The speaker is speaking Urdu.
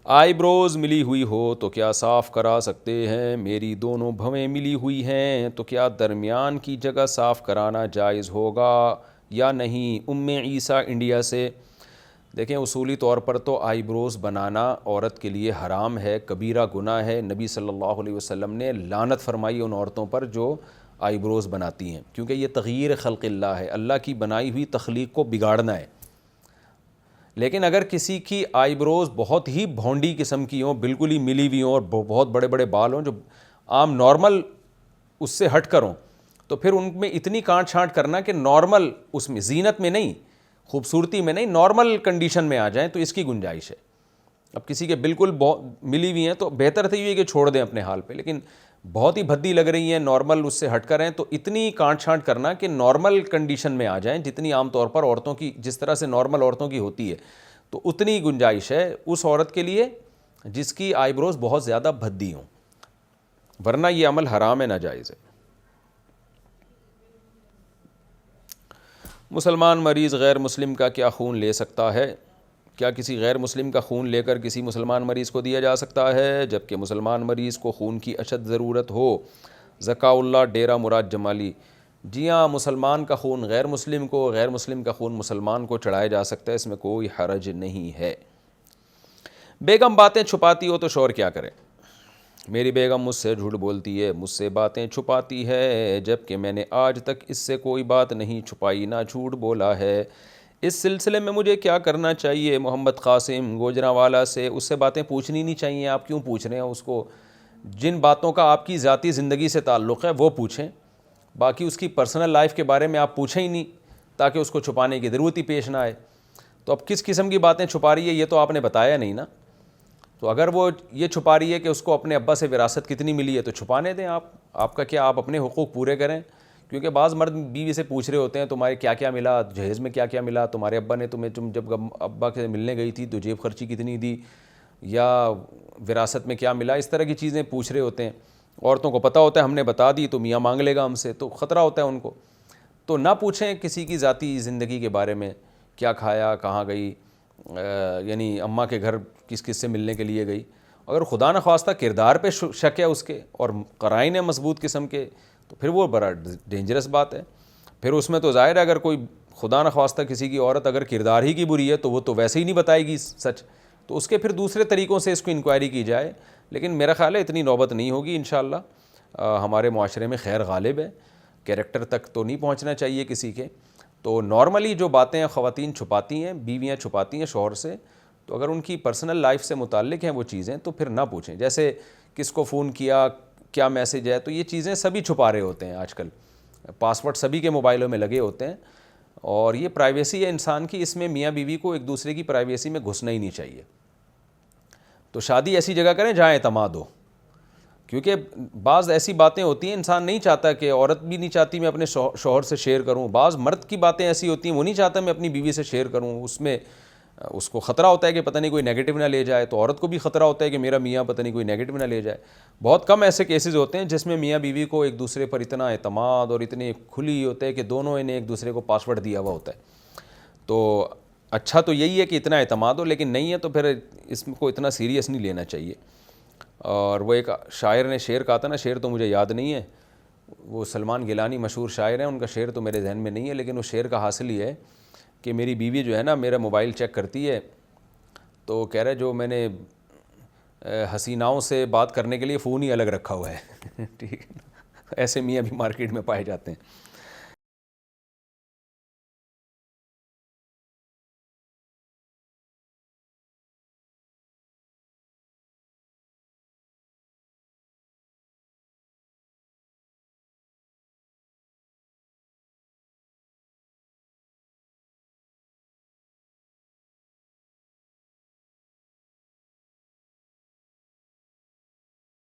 آئی بروز ملی ہوئی ہو تو کیا صاف کرا سکتے ہیں؟ میری دونوں بھویں ملی ہوئی ہیں تو کیا درمیان کی جگہ صاف کرانا جائز ہوگا یا نہیں؟ عیسیٰ انڈیا سے۔ دیکھیں اصولی طور پر تو آئی بروز بنانا عورت کے لیے حرام ہے، کبیرہ گناہ ہے۔ نبی صلی اللہ علیہ وسلم نے لعنت فرمائی ان عورتوں پر جو آئی بروز بناتی ہیں، کیونکہ یہ تغییر خلق اللہ ہے، اللہ کی بنائی ہوئی تخلیق کو بگاڑنا ہے۔ لیکن اگر کسی کی آئی بروز بہت ہی بھونڈی قسم کی ہوں، بالکل ہی ملی ہوئی ہوں اور بہت بڑے بڑے بال ہوں جو عام نارمل اس سے ہٹ کر ہوں، تو پھر ان میں اتنی کاٹ چھانٹ کرنا کہ نارمل، اس میں زینت میں نہیں، خوبصورتی میں نہیں، نارمل کنڈیشن میں آ جائیں تو اس کی گنجائش ہے۔ اب کسی کے بالکل ملی ہوئی ہیں تو بہتر تو یہ ہے کہ چھوڑ دیں اپنے حال پہ، لیکن بہت ہی بھدی لگ رہی ہیں، نارمل اس سے ہٹ کر ہیں، تو اتنی کاٹ چھانٹ کرنا کہ نارمل کنڈیشن میں آ جائیں، جتنی عام طور پر عورتوں کی، جس طرح سے نارمل عورتوں کی ہوتی ہے، تو اتنی گنجائش ہے اس عورت کے لیے جس کی آئی بروز بہت زیادہ بھدی ہوں، ورنہ یہ عمل حرام ہے، ناجائز ہے۔ مسلمان مریض غیر مسلم کا کیا خون لے سکتا ہے؟ کیا کسی غیر مسلم کا خون لے کر کسی مسلمان مریض کو دیا جا سکتا ہے؟ جبکہ مسلمان مریض کو خون کی اشد ضرورت ہو۔ ذکا اللہ، ڈیرہ مراد جمالی۔ جی ہاں، مسلمان کا خون غیر مسلم کو، غیر مسلم کا خون مسلمان کو چڑھایا جا سکتا ہے، اس میں کوئی حرج نہیں ہے۔ بیگم باتیں چھپاتی ہو تو شوہر کیا کرے؟ میری بیگم مجھ سے جھوٹ بولتی ہے، مجھ سے باتیں چھپاتی ہے، جبکہ میں نے آج تک اس سے کوئی بات نہیں چھپائی، نہ جھوٹ بولا ہے۔ اس سلسلے میں مجھے کیا کرنا چاہیے؟ محمد قاسم گوجرانوالا سے۔ اس سے باتیں پوچھنی نہیں چاہیے، آپ کیوں پوچھ رہے ہیں اس کو؟ جن باتوں کا آپ کی ذاتی زندگی سے تعلق ہے وہ پوچھیں، باقی اس کی پرسنل لائف کے بارے میں آپ پوچھیں ہی نہیں، تاکہ اس کو چھپانے کی ضرورت ہی پیش نہ آئے۔ تو اب کس قسم کی باتیں چھپا رہی ہے یہ تو آپ نے بتایا نہیں نا۔ تو اگر وہ یہ چھپا رہی ہے کہ اس کو اپنے ابا سے وراثت کتنی ملی ہے تو چھپانے دیں، آپ کا کیا، آپ اپنے حقوق پورے کریں۔ کیونکہ بعض مرد بیوی سے پوچھ رہے ہوتے ہیں تمہارے کیا کیا ملا، جہیز میں کیا کیا ملا، تمہارے ابا نے تمہیں، تم جب ابا کے ملنے گئی تھی تو جیب خرچی کتنی دی، یا وراثت میں کیا ملا، اس طرح کی چیزیں پوچھ رہے ہوتے ہیں۔ عورتوں کو پتہ ہوتا ہے ہم نے بتا دی تو میاں مانگ لے گا ہم سے، تو خطرہ ہوتا ہے ان کو۔ تو نہ پوچھیں کسی کی ذاتی زندگی کے بارے میں، کیا کھایا، کہاں گئی، یعنی اماں کے گھر کس کس سے ملنے کے لیے گئی۔ اگر خدا نخواستہ کردار پہ شک ہے اس کے اور قرائن ہے مضبوط قسم کے، تو پھر وہ بڑا ڈینجرس بات ہے۔ پھر اس میں تو ظاہر ہے اگر کوئی خدا نخواستہ کسی کی عورت اگر کردار ہی کی بری ہے تو وہ تو ویسے ہی نہیں بتائے گی سچ، تو اس کے پھر دوسرے طریقوں سے اس کو انکوائری کی جائے۔ لیکن میرا خیال ہے اتنی نوبت نہیں ہوگی انشاءاللہ۔ ہمارے معاشرے میں خیر غالب ہے، کیریکٹر تک تو نہیں پہنچنا چاہیے کسی کے۔ تو نارملی جو باتیں خواتین چھپاتی ہیں، بیویاں چھپاتی ہیں شوہر سے، تو اگر ان کی پرسنل لائف سے متعلق ہیں وہ چیزیں تو پھر نہ پوچھیں۔ جیسے کس کو فون کیا، کیا میسج ہے، تو یہ چیزیں سبھی چھپا رہے ہوتے ہیں آج کل، پاسورڈ سبھی کے موبائلوں میں لگے ہوتے ہیں، اور یہ پرائیویسی ہے انسان کی، اس میں میاں بیوی کو ایک دوسرے کی پرائیویسی میں گھسنا ہی نہیں چاہیے۔ تو شادی ایسی جگہ کریں جہاں اعتماد ہو، کیونکہ بعض ایسی باتیں ہوتی ہیں انسان نہیں چاہتا، کہ عورت بھی نہیں چاہتی میں اپنے شوہر سے شیئر کروں، بعض مرد کی باتیں ایسی ہوتی ہیں وہ نہیں چاہتا میں اپنی بیوی سے شیئر کروں، اس میں اس کو خطرہ ہوتا ہے کہ پتہ نہیں کوئی نیگیٹو نہ لے جائے، تو عورت کو بھی خطرہ ہوتا ہے کہ میرا میاں پتہ نہیں کوئی نیگیٹو نہ لے جائے۔ بہت کم ایسے کیسز ہوتے ہیں جس میں میاں بیوی کو ایک دوسرے پر اتنا اعتماد اور اتنے کھلی ہوتے ہیں کہ دونوں نے ایک دوسرے کو پاسورڈ دیا ہوا ہوتا ہے۔ تو اچھا تو یہی ہے کہ اتنا اعتماد ہو، لیکن نہیں ہے تو پھر اس کو اتنا سیریس نہیں لینا چاہیے۔ اور وہ ایک شاعر نے شعر کہا تھا نا، شعر تو مجھے یاد نہیں ہے، وہ سلمان گیلانی مشہور شاعر ہیں، ان کا شعر تو میرے ذہن میں نہیں ہے، لیکن اس شعر کا حاصل یہ ہے کہ میری بیوی جو ہے نا میرا موبائل چیک کرتی ہے تو کہہ رہے جو میں نے حسیناؤں سے بات کرنے کے لیے فون ہی الگ رکھا ہوا ہے۔ ٹھیک ہے، ایسے میاں بھی مارکیٹ میں پائے جاتے ہیں۔